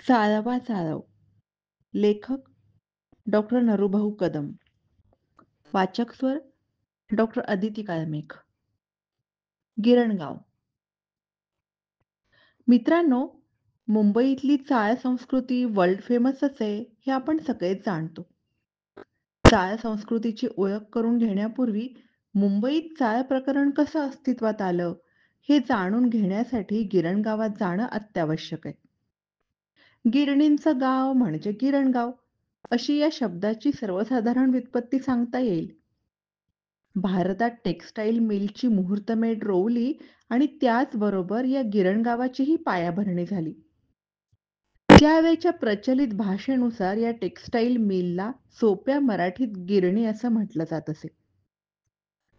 चाळवा चाळव. लेखक डॉक्टर नरूभाऊ कदम. वाचक स्वर डॉक्टर अदिती काळमेघ. गिरणगाव. मित्रांनो, मुंबईतली चाळ संस्कृती वर्ल्ड फेमसच आहे हे आपण सगळेच जाणतो. चाळ संस्कृतीची ओळख करून घेण्यापूर्वी मुंबईत चाळ प्रकरण कसं अस्तित्वात आलं हे जाणून घेण्यासाठी गिरणगावात जाणं अत्यावश्यक आहे. गिरणींचं गाव म्हणजे गिरणगाव अशी या शब्दाची सर्वसाधारण व्युत्पत्ती सांगता येईल. भारतात टेक्सटाईल मिलची मुहूर्तमेढ रोवली आणि त्याचबरोबर या गिरणगावाचीही पायाभरणी झाली. त्यावेळच्या प्रचलित भाषेनुसार या टेक्सटाईल मिलला सोप्या मराठीत गिरणी असं म्हटलं जात असे.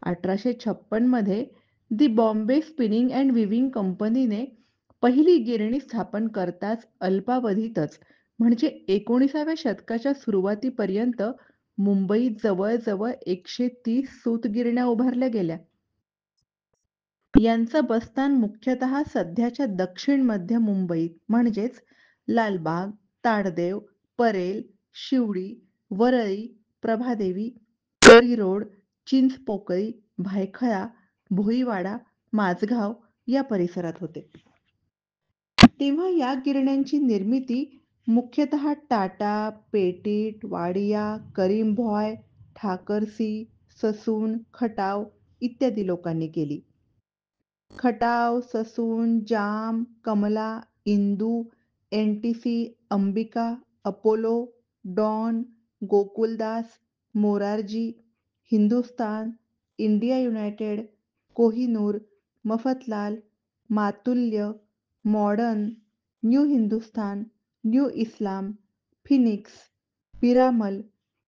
1856 मध्ये दी बॉम्बे स्पिनिंग अँड विविंग कंपनीने पहिली गिरणी स्थापन करताच अल्पावधीतच म्हणजे 19व्या शतकाच्या सुरुवातीपर्यंत मुंबईत जवळजवळ 130 सूतगिरण्या उभारल्या गेल्या. यांचं बस्तान मुख्यतः सध्याच्या दक्षिण मध्य मुंबईत म्हणजेच लालबाग, ताडदेव, परेल, शिवडी, वरळी, प्रभादेवी, करी रोड, चिंचपोकळी, भायखळा, भोईवाडा, माझगाव या परिसरात होते. तेव्हा या गिरण्यांची निर्मिती मुख्यतः टाटा, पेटीट, वाडिया, करीमभॉय, ठाकरसी, ससून, खटाव इत्यादी लोकांनी केली. Khatau, Sassoon, Jam, Kamala, Indu, NTC, Ambika, Apollo, Don, Gokuldas, Morarji, Hindustan, India United, Kohinoor, Mafatlal, Matulya, Modern, New Hindustan, New Islam, Phoenix, Piramal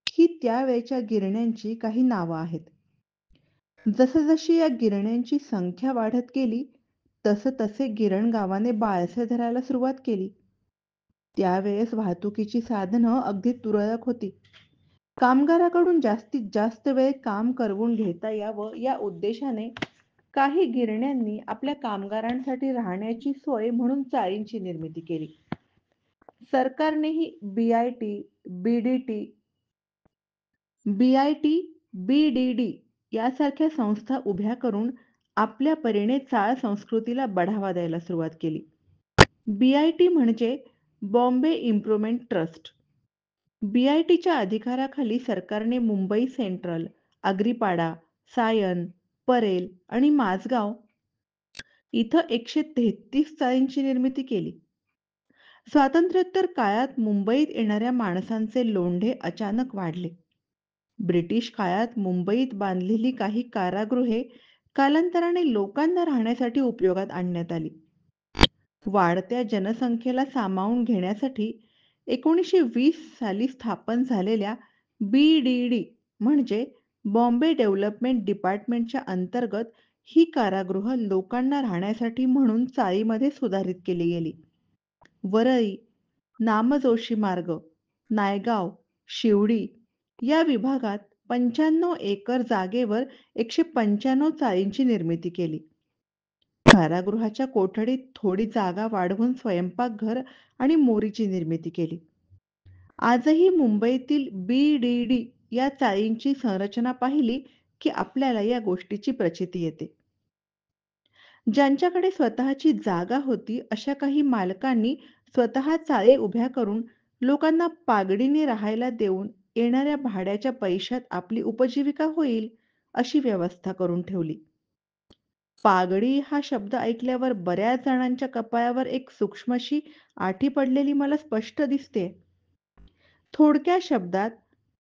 ही त्यावेळच्या गिरण्यांची काही नावं आहेत. जसजशी या गिरण्यांची संख्या वाढत गेली तसे गिरणगावाने बाळसे धरायला सुरुवात केली. त्यावेळेस वाहतुकीची साधनं अगदी तुरळक होती. कामगाराकडून जास्तीत जास्त वेळ काम करवून घेता यावं या उद्देशाने काही गिरण्यांनी आपल्या कामगारांसाठी राहण्याची सोय म्हणून चाळींची निर्मिती केली. सरकारनेही बीआयटी, बीडीडी यासारख्या संस्था उभ्या करून आपल्या परीने चाळ संस्कृतीला बढावा द्यायला सुरुवात केली. बीआयटी म्हणजे बॉम्बे इम्प्रुव्हमेंट ट्रस्ट. बीआयटीच्या अधिकाराखाली सरकारने मुंबई सेंट्रल, आग्रीपाडा, सायन, परेल आणि माझगाव इथं 133 चाळींची निर्मिती केली. स्वातंत्र्योत्तर काळात मुंबईत येणाऱ्या माणसांचे लोंढे अचानक वाढले. ब्रिटिश काळात मुंबईत बांधलेली काही कारागृहे कालांतराने लोकांना राहण्यासाठी उपयोगात आणण्यात आली. वाढत्या जनसंख्येला सामावून घेण्यासाठी 1920 साली स्थापन झालेल्या बीडीडी म्हणजे बॉम्बे डेव्हलपमेंट डिपार्टमेंटच्या अंतर्गत ही कारागृह लोकांना राहण्यासाठी म्हणून चाळीमध्ये सुधारित केली गेली. वरळी, नामजोशी मार्ग, नायगाव, शिवडी या विभागात 95 एकर जागेवर 195 चाळींची निर्मिती केली. कारागृहाच्या कोठडीत थोडी जागा वाढवून स्वयंपाकघर आणि मोरीची निर्मिती केली. आजही मुंबईतील बीडीडी या चाळींची संरचना पाहिली की आपल्याला या गोष्टीची प्रचिती येते. ज्यांच्याकडे स्वतःची जागा होती अशा काही मालकांनी स्वतः चाळे उभ्या करून लोकांना पागडीने राहायला देऊन येणाऱ्या भाड्याच्या पैशात आपली उपजीविका होईल अशी व्यवस्था करून ठेवली. पागडी हा शब्द ऐकल्यावर बऱ्याच जणांच्या कपाळावर एक सूक्ष्मशी आठी पडलेली मला स्पष्ट दिसते. थोडक्या शब्दात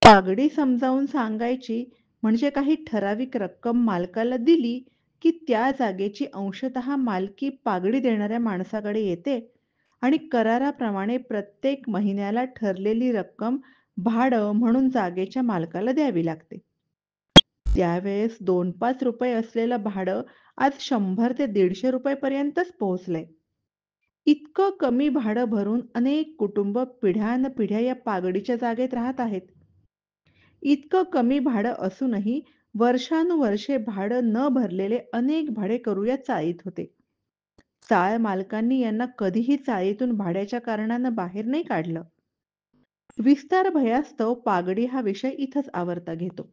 पागडी समजावून सांगायची म्हणजे काही ठराविक रक्कम मालकाला दिली की त्या जागेची अंशतः मालकी पागडी देणाऱ्या माणसाकडे येते आणि कराराप्रमाणे प्रत्येक महिन्याला ठरलेली रक्कम भाडं म्हणून जागेच्या मालकाला द्यावी लागते. त्यावेळेस 2-5 रुपये असलेलं भाडं आज 100 ते 150 रुपयेपर्यंतच पोहोचलंय. इतकं कमी भाडं भरून अनेक कुटुंब पिढ्यानपिढ्या या पागडीच्या जागेत राहत आहेत. इतकं कमी भाडं असूनही वर्षानुवर्षे भाडं न भरलेले अनेक भाडेकरू या चाळीत होते. चाळ मालकांनी यांना कधीही चाळीतून भाड्याच्या कारणानं बाहेर नाही काढलं. विस्तार भयास्तव पागडी हा विषय इथंच आवर्ता घेतो.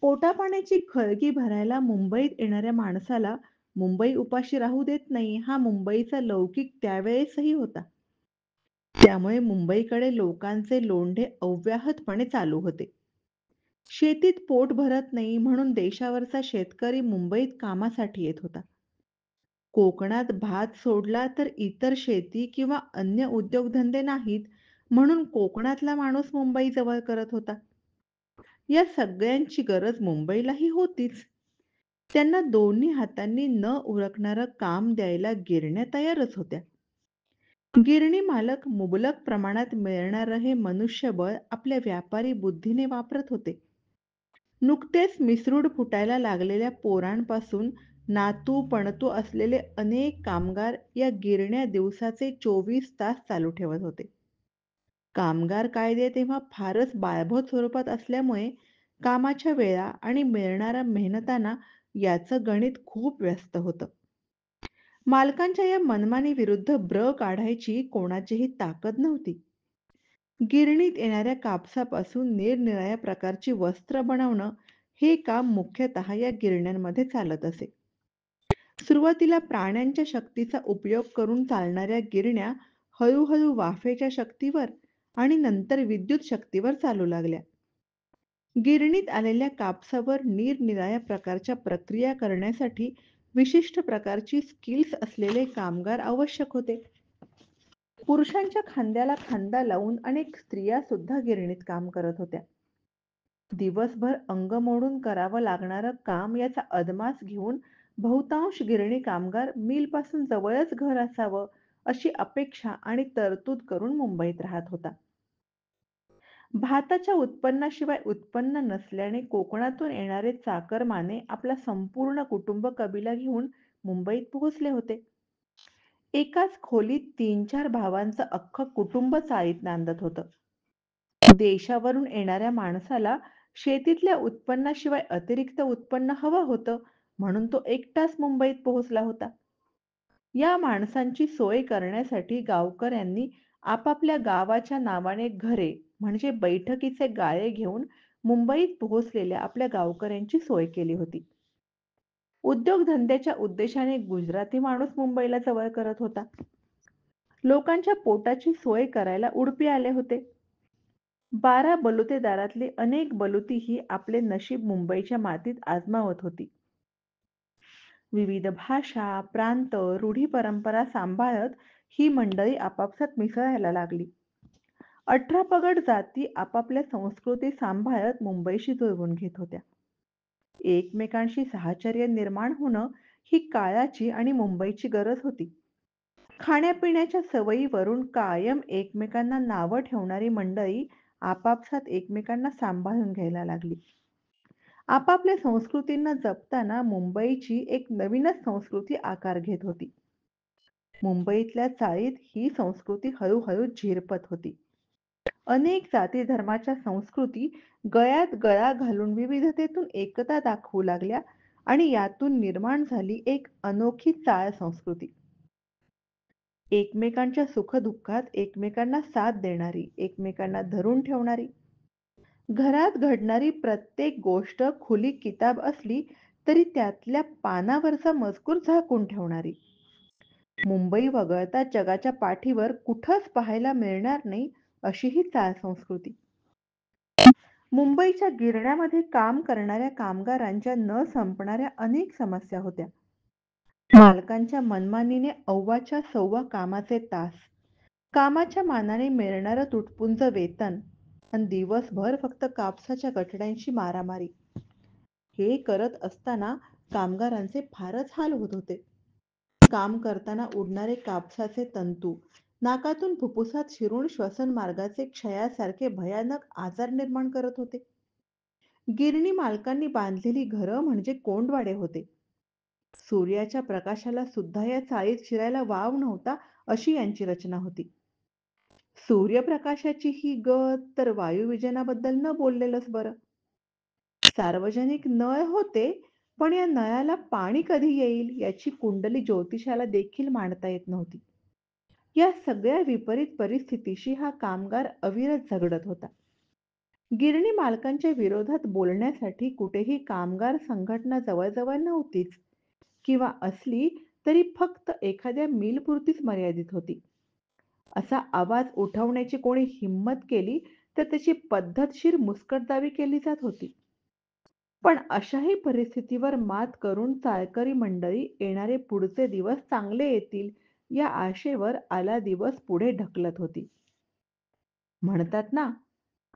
पोटापाण्याची खळगी भरायला मुंबईत येणाऱ्या माणसाला मुंबई उपाशी राहू देत नाही हा मुंबईचा लौकिक त्यावेळेसही होता. त्यामुळे मुंबईकडे लोकांचे लोंढे अव्याहतपणे चालू होते. शेतीत पोट भरत नाही म्हणून देशावरचा शेतकरी मुंबईत कामासाठी येत होता. कोकणात भात सोडला तर इतर शेती किंवा अन्य उद्योगधंदे नाहीत म्हणून कोकणातला माणूस मुंबई जवळ करत होता. या सगळ्यांची गरज मुंबईलाही होतीच. त्यांना दोन्ही हातांनी न उरकणारं काम द्यायला गिरण्या तयारच होत्या. गिरणी मालक मुबलक प्रमाणात मिळणारं हे मनुष्यबळ आपल्या व्यापारी बुद्धीने वापरत होते. नुकतेच मिसरूड फुटायला लागलेल्या पोरांपासून नातू पणतू असलेले अनेक कामगार या गिरण्या दिवसाचे 24 तास चालू ठेवत होते. कामगार कायदे तेव्हा फारच बाळबोध स्वरूपात असल्यामुळे कामाच्या वेळा आणि मिळणाऱ्या मेहनताना याचं गणित खूप व्यस्त होतं. मालकांच्या या मनमानी विरुद्ध ब्र काढायची कोणाचीही ताकद नव्हती. गिरणीत येणाऱ्या कापसापासून निरनिराळ्या प्रकारची वस्त्र बनवणं हे काम मुख्यतः या गिरण्यांमध्ये चालत असे. सुरुवातीला प्राण्यांच्या शक्तीचा उपयोग करून चालणाऱ्या गिरण्या हळूहळू वाफेच्या शक्तीवर आणि नंतर विद्युत शक्तीवर चालू लागल्या. गिरणीत आलेल्या कापसावर निरनिराळ्या प्रकारच्या प्रक्रिया करण्यासाठी विशिष्ट प्रकारची स्किल्स असलेले कामगार आवश्यक होते. पुरुषांच्या खांद्याला खांदा लावून अनेक स्त्रिया सुद्धा गिरणीत काम करत होत्या. दिवसभर अंग मोडून करावं लागणारं काम याचा अदमास घेऊन बहुतांश गिरणी कामगार मिलपासून जवळच घर असावं अशी अपेक्षा आणि तरतूद करून मुंबईत राहत होता. भाताच्या उत्पन्नाशिवाय उत्पन्न नसल्याने कोकणातून येणारे चाकरमाने आपला संपूर्ण कुटुंब कबिला घेऊन मुंबईत पोहोचले होते. एकाच खोलीत 3-4 भावांचं अख्खं कुटुंब चाळीत नांदत होतं. देशावरून येणाऱ्या माणसाला शेतीतल्या उत्पन्नाशिवाय अतिरिक्त उत्पन्न हवं होतं म्हणून तो एकटाच मुंबईत पोहोचला होता. या माणसांची सोय करण्यासाठी गावकऱ्यांनी आपापल्या गावाच्या नावाने घरे म्हणजे बैठकीचे गाळे घेऊन मुंबईत पोहोचलेल्या आपल्या गावकऱ्यांची सोय केली होती. उद्योगधंद्याच्या उद्देशाने गुजराती माणूस मुंबईला जवळ करत होता. लोकांच्या पोटाची सोय करायला उडपी आले होते. 12 बलुतेदारातली अनेक बलुतीही आपले नशीब मुंबईच्या मातीत आजमावत होती. विविध भाषा, प्रांत, रूढी परंपरा सांभाळत ही मंडळी आपापसात मिसळायला लागली. 18 पगड जाती आपापल्या संस्कृती सांभाळत मुंबईशी जुळवून घेत होत्या. एकमेकांशी साहचर्य निर्माण होणं ही काळाची आणि मुंबईची गरज होती. खाण्यापिण्याच्या सवयीवरून कायम एकमेकांना नावं ठेवणारी मंडळी आपापसात एकमेकांना सांभाळून घ्यायला लागली. आपापल्या संस्कृतींना जपताना मुंबईची एक नवीनच संस्कृती आकार घेत होती. मुंबईतल्या चाळीत ही संस्कृती हळूहळू झिरपत होती. अनेक जाती धर्माच्या संस्कृती गळ्यात गळा घालून विविधतेतून एकता दाखवू लागल्या आणि यातून निर्माण झाली एक अनोखी चाळ संस्कृती. एकमेकांच्या सुखदुःखात एकमेकांना साथ देणारी, एकमेकांना धरून ठेवणारी. घरात घडणारी प्रत्येक गोष्ट खुली किताब असली तरी त्यातल्या पानावरचा मजकूर झाकून ठेवणारी. मुंबई वगळता जगाच्या पाठीवर कुठंच पाहायला मिळणार नाही अशी ही चाळ संस्कृती. मुंबईच्या गिरण्यामध्ये काम करणाऱ्या कामगारांच्या न संपणाऱ्या अनेक समस्या होत्या. मालकांच्या मनमानीने अव्वाच्या सव्वा कामाचे तास, कामाच्या मानाने मिळणारं तुटपुंज वेतन आणि दिवसभर फक्त कापसाच्या गठड्यांशी मारामारी. हे करत असताना कामगारांचे फारच हाल होत होते. काम करताना उडणारे कापसाचे तंतू नाकातून फुफ्फुसात शिरून श्वसन मार्गाचे क्षयासारखे भयानक आजार निर्माण करत होते. गिरणी मालकांनी बांधलेली घरं म्हणजे कोंडवाडे होते. सूर्याच्या प्रकाशाला सुद्धा या चाळीत शिरायला वाव नव्हता अशी यांची रचना होती. सूर्यप्रकाशाची ही गत तर वायुविजनाबद्दल न बोललेलंच बरं. सार्वजनिक नळ होते पण या नळाला पाणी कधी येईल याची कुंडली ज्योतिषाला देखील मांडता येत नव्हती. या सगळ्या विपरीत परिस्थितीशी हा कामगार अविरत झगडत होता. गिरणी मालकांच्या विरोधात बोलण्यासाठी कुठेही कामगार संघटना जवळजवळ नव्हतीच, किंवा असली तरी फक्त एखाद्या मिलपुरतीच मर्यादित होती. असा आवाज उठवण्याची कोणी हिंमत केली तर त्याची पद्धतशीर मुस्कटदाबी केली जात होती. पण अशाही परिस्थितीवर मात करून चाळकरी मंडळी येणारे पुढचे दिवस चांगले येतील या आशेवर आला दिवस पुढे ढकलत होती. म्हणतात ना,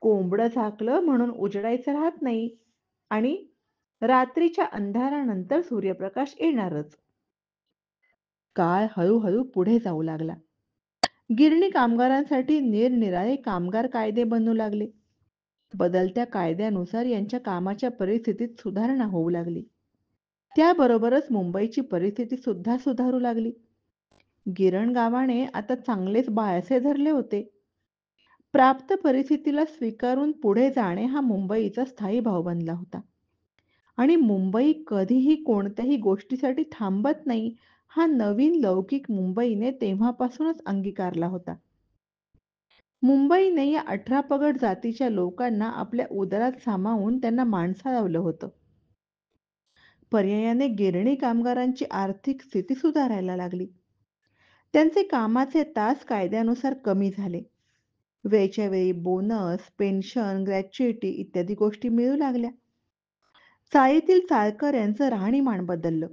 कोंबडं झाकलं म्हणून उजडायचं राहत नाही, आणि रात्रीच्या अंधारानंतर सूर्यप्रकाश येणारच. काळ हळूहळू पुढे जाऊ लागला. गिरणी कामगारांसाठी निरनिराळे कामगार कायदे बनू लागले. बदलत्या कायद्यानुसार यांच्या कामाच्या परिस्थितीत सुधारणा होऊ लागली. त्याबरोबरच मुंबईची परिस्थिती सुद्धा सुधारू लागली. गिरणगावाने आता चांगलेच बाळसे धरले होते. प्राप्त परिस्थितीला स्वीकारून पुढे जाणे हा मुंबईचा स्थायी भाव बनला होता. आणि मुंबई कधीही कोणत्याही गोष्टीसाठी थांबत नाही, हा नवीन लौकिक मुंबईने तेव्हापासूनच अंगीकारला होता. मुंबईने या 18 पगड जातीच्या लोकांना आपल्या उदरात सामावून त्यांना माणसाळवलं होतं. पर्यायाने गिरणी कामगारांची आर्थिक स्थिती सुधारायला लागली. त्यांचे कामाचे तास कायद्यानुसार कमी झाले. वेळच्या वेळी बोनस, पेन्शन, ग्रॅच्युइटी इत्यादी गोष्टी मिळू लागल्या. चाळीतील चाळकऱ्यांचं राहणीमान बदललं.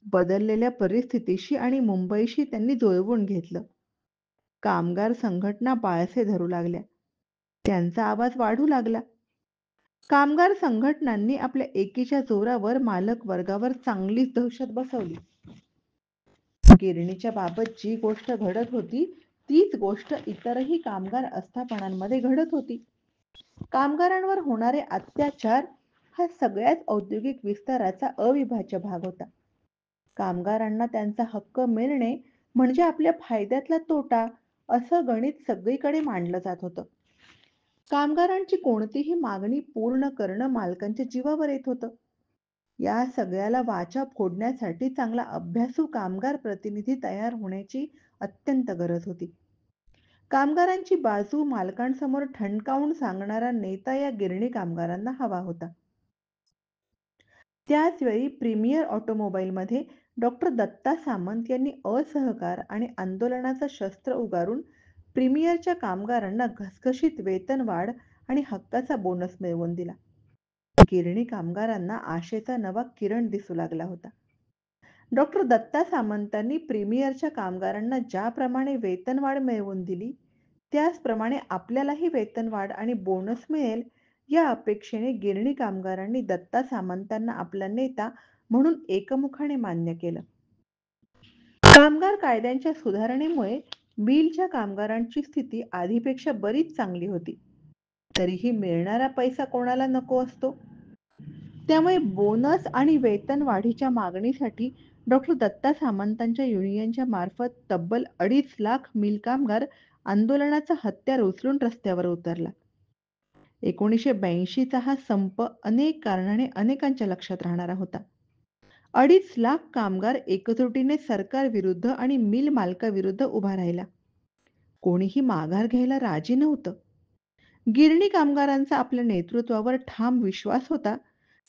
बदललेल्या परिस्थितीशी आणि मुंबईशी त्यांनी जुळवून घेतलं. कामगार संघटना बाळसे धरू लागल्या. त्यांचा आवाज वाढू लागला. कामगार संघटनांनी आपल्या एकीच्या जोरावर मालक वर्गावर चांगलीच दहशत बसवली. गिरणीच्या बाबत जी गोष्ट घडत होती, तीच गोष्ट इतरही कामगार आस्थापनांमध्ये घडत होती. कामगारांवर होणारे अत्याचार हा सगळ्याच औद्योगिक विस्ताराचा अविभाज्य भाग होता. कामगारांना त्यांचा हक्क मिळणे म्हणजे आपल्या फायद्यातला तोटा, असं गणित सगळीकडे मांडलं जात होतं. कामगारांची कोणतीही मागणी पूर्ण करणं मालकांच्या जीवावर येत होतं. या सगळ्याला वाचा फोडण्यासाठी चांगला अभ्यासू कामगार प्रतिनिधी तयार होण्याची अत्यंत गरज होती. कामगारांची बाजू मालकांसमोर ठणकावून सांगणारा नेता या गिरणी कामगारांना हवा होता. त्याच वेळी प्रीमियर ऑटोमोबाईलमध्ये डॉक्टर दत्ता सामंत यांनी असहकार आणि आंदोलनाचं शस्त्र उगारून प्रीमियरच्या कामगारांना घसघशीत वेतनवाढ आणि हक्काचा बोनस मिळवून दिला. गिरणी कामगारांना आशेचा नवा किरण दिसू लागला होता. डॉक्टर दत्ता सामंतांनी प्रीमियरच्या कामगारांना ज्याप्रमाणे वेतनवाढ मिळवून दिली, त्याचप्रमाणे आपल्यालाही वेतनवाढ आणि बोनस मिळेल या अपेक्षेने गिरणी कामगारांनी दत्ता सामंतांना आपला नेता म्हणून एकमुखाने मान्य केलं. कामगार कायद्यांच्या सुधारणेमुळे मिलच्या कामगारांची स्थिती आधीपेक्षा बरीच चांगली होती. तरीही मिळणारा पैसा कोणाला नको असतो. त्यामुळे बोनस आणि वेतनवाढीच्या मागणीसाठी डॉक्टर दत्ता सामंतांच्या युनियनच्या मार्फत तब्बल 2.5 लाख मिल कामगार आंदोलनाचं हत्यार उचलून रस्त्यावर उतरला. 1982चा हा संप अनेक कारणाने अनेकांच्या लक्षात राहणारा होता. 2.5 लाख कामगार एकजुटीने सरकारविरुद्ध आणि मिल मालकाविरुद्ध उभा राहिला. कोणीही माघार घ्यायला राजी नव्हतं. गिरणी कामगारांचा आपल्या नेतृत्वावर ठाम विश्वास होता,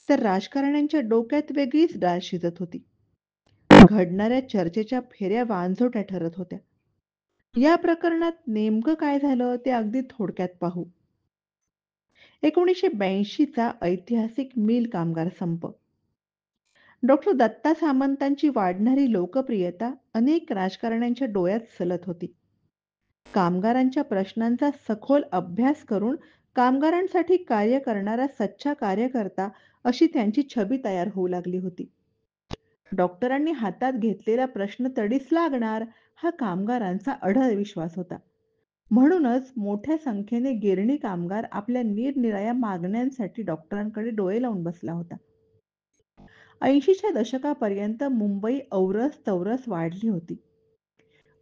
तर राजकारण्यांच्या डोक्यात वेगळीच डाळ शिजत होती. घडणाऱ्या चर्चेच्या फेऱ्या वांझोट्या ठरत होत्या. या प्रकरणात नेमकं काय झालं ते अगदी थोडक्यात पाहू. 1982चा ऐतिहासिक मिल कामगार संप. डॉक्टर दत्ता सामंतांची वाढणारी लोकप्रियता अनेक राजकारण्यांच्या डोळ्यात सलत होती. कामगारांच्या प्रश्नांचा सखोल अभ्यास करून कामगारांसाठी कार्य करणारा सच्चा कार्यकर्ता अशी त्यांची छबी तयार होऊ लागली होती. डॉक्टरांनी हातात घेतलेला प्रश्न तडीस लागणार हा कामगारांचा अढळ विश्वास होता. म्हणूनच मोठ्या संख्येने गिरणी कामगार आपल्या निरनिराळ्या मागण्यांसाठी डॉक्टरांकडे डोळे लावून बसला होता. 80च्या दशकापर्यंत मुंबई औरस तौरस वाढली होती.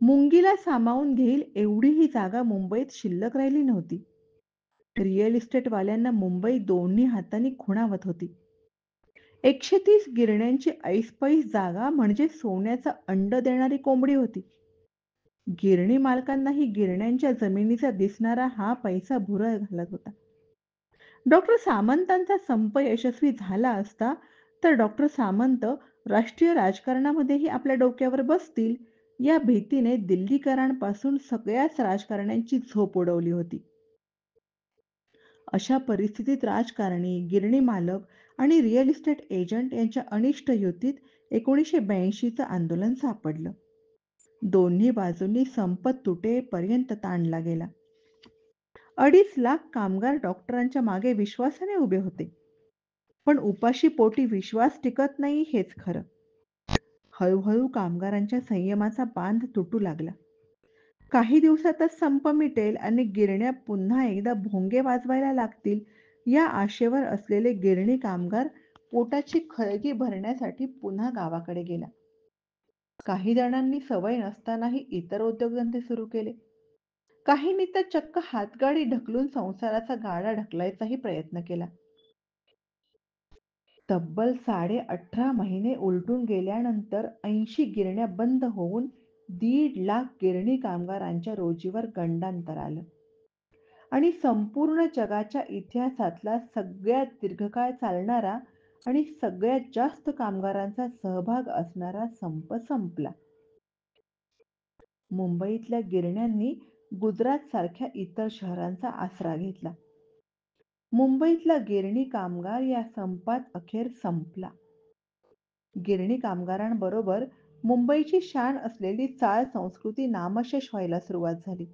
मुंगीला सामावून घेईल एवढीही जागा मुंबईत शिल्लक राहिली नव्हती. रिअल इस्टेटवाल्यांना मुंबई दोन्ही हातांनी खुणावत होती. 130 गिरण्यांची ऐसपैस जागा म्हणजे सोन्याचं अंड देणारी कोंबडी होती. गिरणी मालकांनाही गिरण्यांच्या जमिनीचा दिसणारा हा पैसा भुरळ घालत होता. डॉक्टर सामंतांचा संप यशस्वी झाला असता, तर डॉक्टर सामंत राष्ट्रीय राजकारणामध्येही आपल्या डोक्यावर बसतील, या भीतीने दिल्लीकरांपासून सगळ्याच राजकारण्यांची झोप उडवली होती. अशा परिस्थितीत राजकारणी, गिरणी मालक आणि रिअल इस्टेट एजंट यांच्या अनिष्ट युतीत 1982चं आंदोलन सापडलं. दोन्ही बाजूंनी संप तुटेपर्यंत ताणला गेला. 2.5 लाख कामगार डॉक्टरांच्या मागे विश्वासाने उभे होते. पण उपाशी पोटी विश्वास टिकत नाही हेच खरं. हळूहळू कामगारांच्या संयमाचा बांध तुटू लागला. काही दिवसातच संप मिटेल आणि गिरण्या पुन्हा एकदा भोंगे वाजवायला लागतील, या आशेवर असलेले गिरणी कामगार पोटाची खळगी भरण्यासाठी पुन्हा गावाकडे गेला. काही जणांनी सवय नसतानाही इतर उद्योगधंदे सुरू केले. काहींनी तर चक्क हातगाडी ढकलून संसाराचा गाडा ढकलायचाही प्रयत्न केला. तब्बल 18.5 महिने उलटून गेल्यानंतर 80 गिरण्या बंद होऊन 1.5 लाख गिरणी कामगारांच्या रोजीवर गंडांतर आलं. आणि संपूर्ण जगाच्या इतिहासातला सगळ्यात दीर्घकाळ चालणारा आणि सगळ्यात जास्त कामगारांचा सहभाग असणारा संप संपला. मुंबईतल्या गिरण्यांनी गुजरातसारख्या इतर शहरांचा आसरा घेतला. मुंबईतला गिरणी कामगार या संपात अखेर संपला. गिरणी कामगारांबरोबर मुंबईची शान असलेली चाळ संस्कृती नामशेष व्हायला सुरुवात झाली.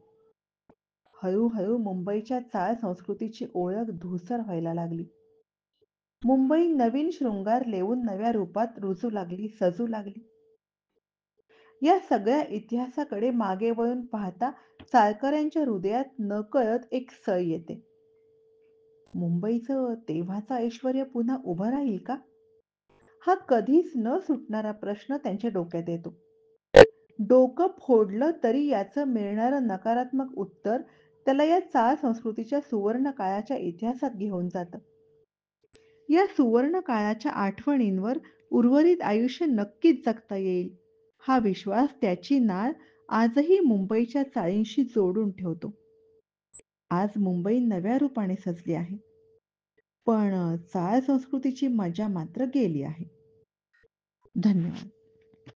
हळूहळू मुंबईच्या चाळ संस्कृतीची ओळख धूसर व्हायला लागली. मुंबई नवीन शृंगार लेवून नव्या रूपात रुजू लागली, सजू लागली. या सगळ्या इतिहासाकडे मागे वळून पाहता चाळकऱ्यांच्या हृदयात नकळत एक सळ येते. मुंबईचं तेव्हाचं ऐश्वर्य पुन्हा उभं राहील का? हा कधीच न सुटणारा प्रश्न त्यांच्या डोक्यात येतो. डोकं फोडलं तरी याचं मिळणारं नकारात्मक उत्तर त्याला या चाळ संस्कृतीच्या सुवर्ण काळाच्या इतिहासात घेऊन जातं. या सुवर्ण काळाच्या आठवणींवर उर्वरित आयुष्य नक्कीच जगता येईल, हा विश्वास त्याची नाळ आजही मुंबईच्या चाळींशी जोडून ठेवतो. आज मुंबई नव्या रूपाने सजली आहे. पण चाळ संस्कृतीची मजा मात्र गेली आहे. धन्यवाद.